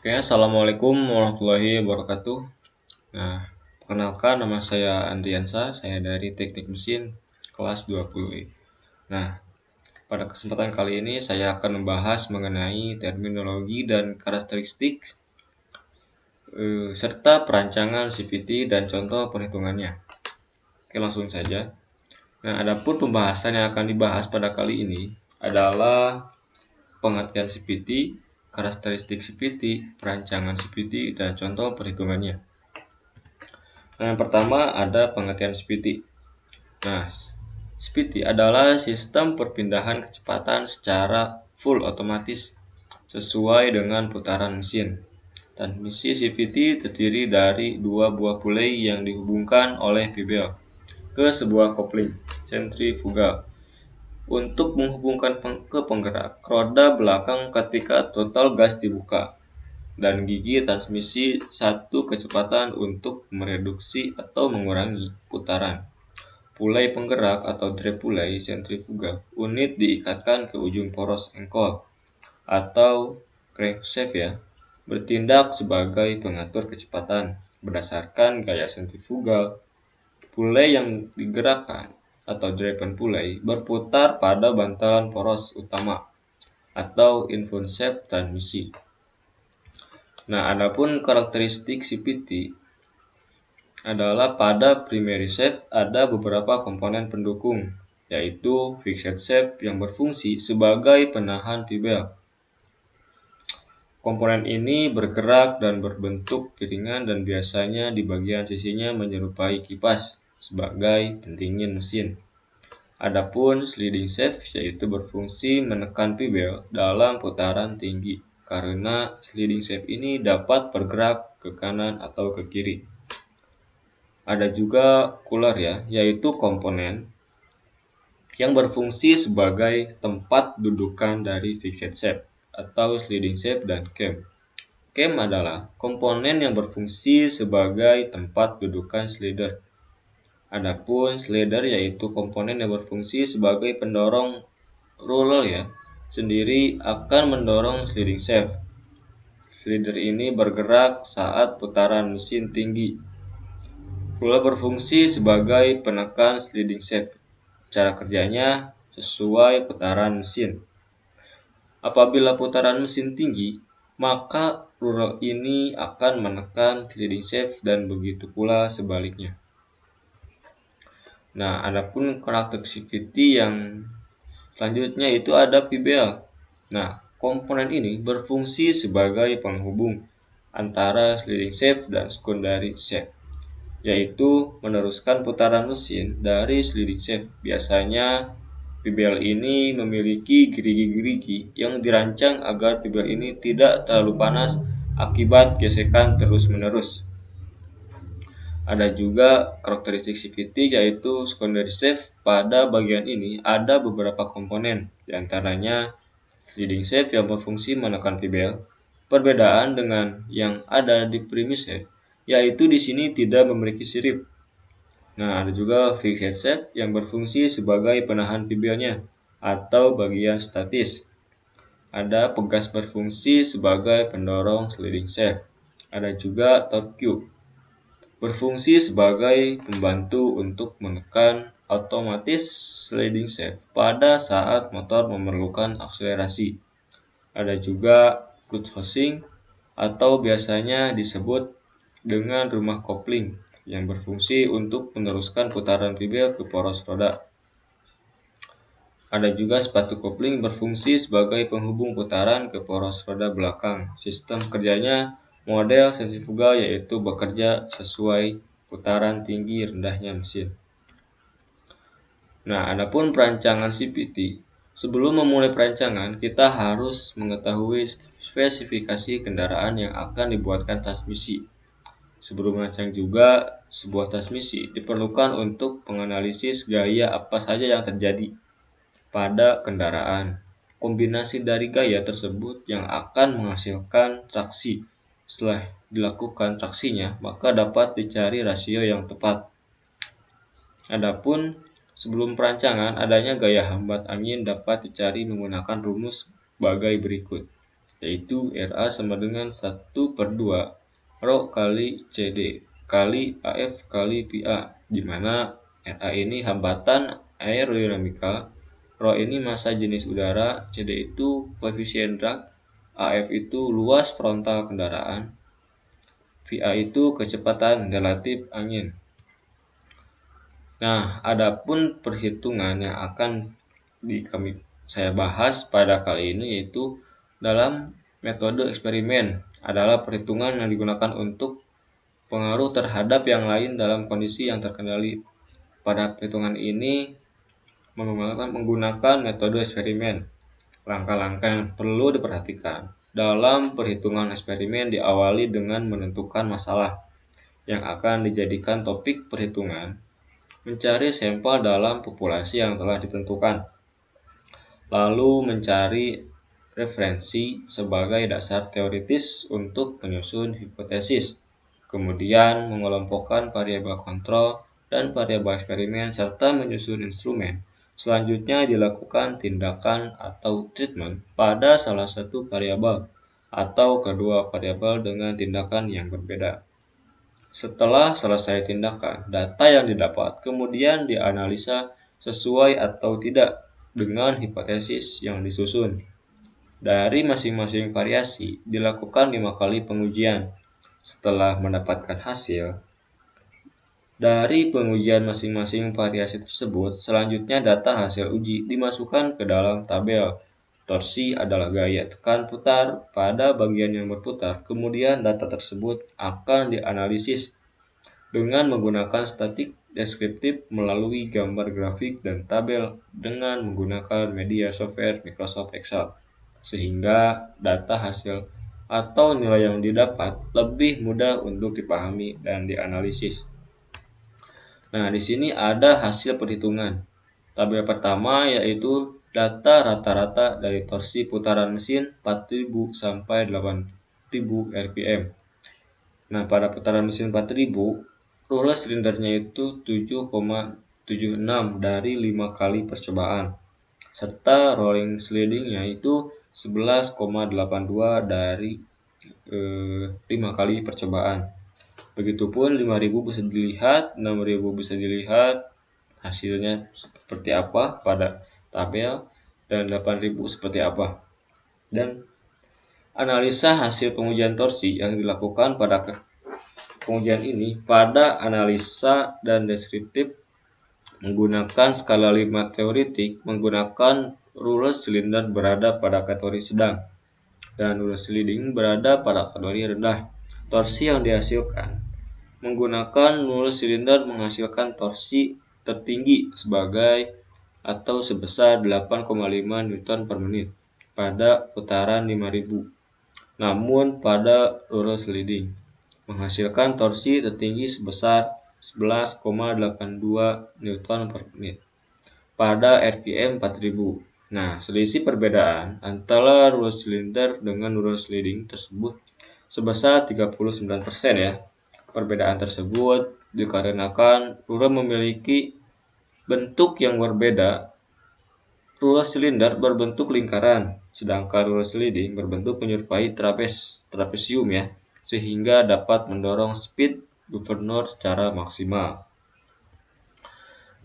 Oke, Assalamualaikum warahmatullahi wabarakatuh. Nah, perkenalkan nama saya Andriansa, saya dari Teknik Mesin kelas 20E. Nah, pada kesempatan kali ini saya akan membahas mengenai terminologi dan karakteristik serta perancangan CVT dan contoh perhitungannya. Oke, langsung saja. Nah, adapun pembahasan yang akan dibahas pada kali ini adalah pengertian CVT, karakteristik CVT, perancangan CVT, dan contoh perhitungannya. Nah, yang pertama ada pengertian CVT. Nah, CVT adalah sistem perpindahan kecepatan secara full otomatis sesuai dengan putaran mesin. Transmisi CVT terdiri dari dua buah pulei yang dihubungkan oleh pibel ke sebuah kopling sentrifugal untuk menghubungkan ke penggerak roda belakang ketika throttle gas dibuka, dan gigi transmisi satu kecepatan untuk mereduksi atau mengurangi putaran. Pulai penggerak atau drive pulai sentrifugal unit diikatkan ke ujung poros engkol atau crankshaft bertindak sebagai pengatur kecepatan berdasarkan gaya sentrifugal. Pulai yang digerakkan atau driven pulai berputar pada bantalan poros utama atau inbound shaft transmisi. Nah, adapun karakteristik CVT adalah pada primary shaft ada beberapa komponen pendukung, yaitu fixed shaft yang berfungsi sebagai penahan pibel. Komponen ini bergerak dan berbentuk piringan dan biasanya di bagian sisinya menyerupai kipas sebagai pendingin mesin. Adapun sliding shaft yaitu berfungsi menekan pibel dalam putaran tinggi karena sliding shaft ini dapat bergerak ke kanan atau ke kiri. Ada juga cooler yaitu komponen yang berfungsi sebagai tempat dudukan dari fixed shaft atau sliding shaft dan cam. Cam adalah komponen yang berfungsi sebagai tempat dudukan slider. Adapun slider yaitu komponen yang berfungsi sebagai pendorong roller sendiri akan mendorong sliding shaft. Slider ini bergerak saat putaran mesin tinggi. Roller berfungsi sebagai penekan sliding shaft. Cara kerjanya sesuai putaran mesin. Apabila putaran mesin tinggi, maka roller ini akan menekan sliding shaft dan begitu pula sebaliknya. Nah, adapun karakteristik yang selanjutnya itu ada pibel. Nah, komponen ini berfungsi sebagai penghubung antara sliding shaft dan secondary shaft, yaitu meneruskan putaran mesin dari sliding shaft. Biasanya pibel ini memiliki gerigi-gerigi yang dirancang agar pibel ini tidak terlalu panas akibat gesekan terus-menerus. Ada juga karakteristik CVT yaitu secondary shaft. Pada bagian ini ada beberapa komponen, diantaranya sliding shaft yang berfungsi menekan pibel. Perbedaan dengan yang ada di primary shaft, yaitu di sini tidak memiliki sirip. Nah, ada juga fixed shaft yang berfungsi sebagai penahan pibelnya atau bagian statis. Ada pegas berfungsi sebagai pendorong sliding shaft. Ada juga torque tube berfungsi sebagai pembantu untuk menekan otomatis sliding shaft pada saat motor memerlukan akselerasi. Ada juga clutch housing atau biasanya disebut dengan rumah kopling yang berfungsi untuk meneruskan putaran pibel ke poros roda. Ada juga sepatu kopling berfungsi sebagai penghubung putaran ke poros roda belakang. Sistem kerjanya model sentrifugal yaitu bekerja sesuai putaran tinggi rendahnya mesin. Nah, adapun perancangan CVT. Sebelum memulai perancangan, kita harus mengetahui spesifikasi kendaraan yang akan dibuatkan transmisi. Sebelum merancang juga sebuah transmisi diperlukan untuk menganalisis gaya apa saja yang terjadi pada kendaraan. Kombinasi dari gaya tersebut yang akan menghasilkan traksi. Setelah dilakukan traksinya, maka dapat dicari rasio yang tepat. Adapun sebelum perancangan, adanya gaya hambat angin dapat dicari menggunakan rumus sebagai berikut. yaitu RA sama dengan 1/2 Rho kali CD kali AF kali PA, di mana RA ini hambatan aerodinamika, Rho ini massa jenis udara, CD itu koefisien drag, AF itu luas frontal kendaraan, VA itu kecepatan relatif angin. Nah, adapun perhitungan yang akan saya bahas pada kali ini yaitu dalam metode eksperimen adalah perhitungan yang digunakan untuk pengaruh terhadap yang lain dalam kondisi yang terkendali. Pada perhitungan ini menggunakan metode eksperimen. Langkah-langkah yang perlu diperhatikan dalam perhitungan eksperimen diawali dengan menentukan masalah yang akan dijadikan topik perhitungan, mencari sampel dalam populasi yang telah ditentukan, lalu mencari referensi sebagai dasar teoritis untuk menyusun hipotesis, kemudian mengelompokkan variabel kontrol dan variabel eksperimen serta menyusun instrumen. Selanjutnya dilakukan tindakan atau treatment pada salah satu variabel atau kedua variabel dengan tindakan yang berbeda. Setelah selesai tindakan, data yang didapat kemudian dianalisa sesuai atau tidak dengan hipotesis yang disusun. Dari masing-masing variasi dilakukan 5 kali pengujian. Setelah mendapatkan hasil dari pengujian masing-masing variasi tersebut, selanjutnya data hasil uji dimasukkan ke dalam tabel. Torsi adalah gaya tekan putar pada bagian yang berputar. Kemudian data tersebut akan dianalisis dengan menggunakan statik deskriptif melalui gambar grafik dan tabel dengan menggunakan media software Microsoft Excel, sehingga data hasil atau nilai yang didapat lebih mudah untuk dipahami dan dianalisis. Nah, di sini ada hasil perhitungan. Tabel pertama yaitu data rata-rata dari torsi putaran mesin 4000 sampai 8000 rpm. Nah, pada putaran mesin 4000, ruler silindernya itu 7,76 dari 5 kali percobaan, serta rolling slidingnya itu 11,82 dari 5 kali percobaan. Begitupun 5000 bisa dilihat, 6000 bisa dilihat hasilnya seperti apa pada tabel, dan 8000 seperti apa. Dan analisa hasil pengujian torsi yang dilakukan pada pengujian ini pada analisa dan deskriptif menggunakan skala 5 teoritik, menggunakan ruler silinder berada pada kategori sedang dan ruler sliding berada pada kategori rendah. Torsi yang dihasilkan menggunakan ruler silinder menghasilkan torsi tertinggi sebagai atau sebesar 8,5 Newton per menit pada putaran 5000. Namun pada ruler sliding menghasilkan torsi tertinggi sebesar 11,82 Newton per menit pada RPM 4000. Nah, selisih perbedaan antara ruler silinder dengan ruler sliding tersebut sebesar 39% ya. Perbedaan tersebut dikarenakan ruler memiliki bentuk yang berbeda. Ruler silinder berbentuk lingkaran, sedangkan ruler sliding berbentuk menyerupai trapesium ya, sehingga dapat mendorong speed governor secara maksimal.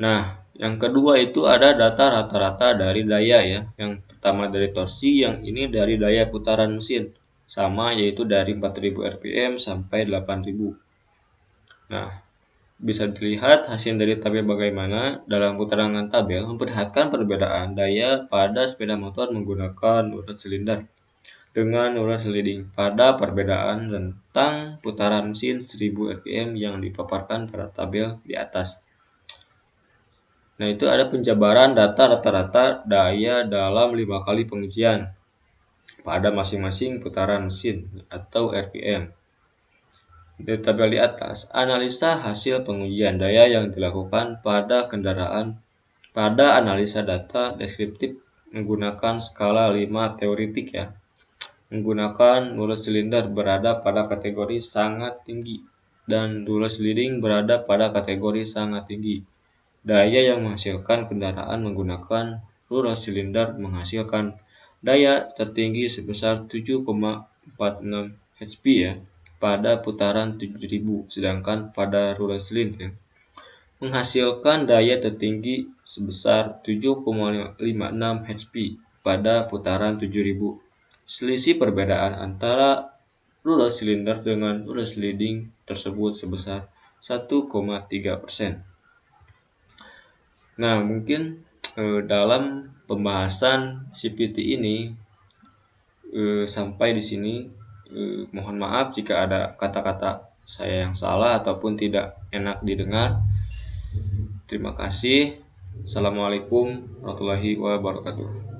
Nah, yang kedua itu ada data rata-rata dari daya ya. Yang pertama dari torsi, yang ini dari daya putaran mesin. Sama, yaitu dari 4000 rpm sampai 8000. Nah, bisa dilihat hasil dari tabel bagaimana. Dalam keterangan tabel memperlihatkan perbedaan daya pada sepeda motor menggunakan urat silinder dengan urat sliding pada perbedaan rentang putaran mesin 1000 rpm yang dipaparkan pada tabel di atas. Nah, itu ada penjabaran data rata-rata daya dalam 5 kali pengujian pada masing-masing putaran mesin atau rpm. Di tabel di atas, analisa hasil pengujian daya yang dilakukan pada kendaraan pada analisa data deskriptif menggunakan skala 5 teoritik ya. Menggunakan ruler silinder berada pada kategori sangat tinggi dan ruler sliding berada pada kategori sangat tinggi. Daya yang menghasilkan kendaraan menggunakan ruler silinder menghasilkan daya tertinggi sebesar 7,46 HP ya pada putaran 7000, sedangkan pada roller cylinder menghasilkan daya tertinggi sebesar 7,56 HP pada putaran 7000. Selisih perbedaan antara roller cylinder dengan roller sliding tersebut sebesar 1,3%. Nah, mungkin dalam pembahasan CPT ini sampai di sini. Mohon maaf jika ada kata-kata saya yang salah ataupun tidak enak didengar. Terima kasih. Assalamualaikum warahmatullahi wabarakatuh.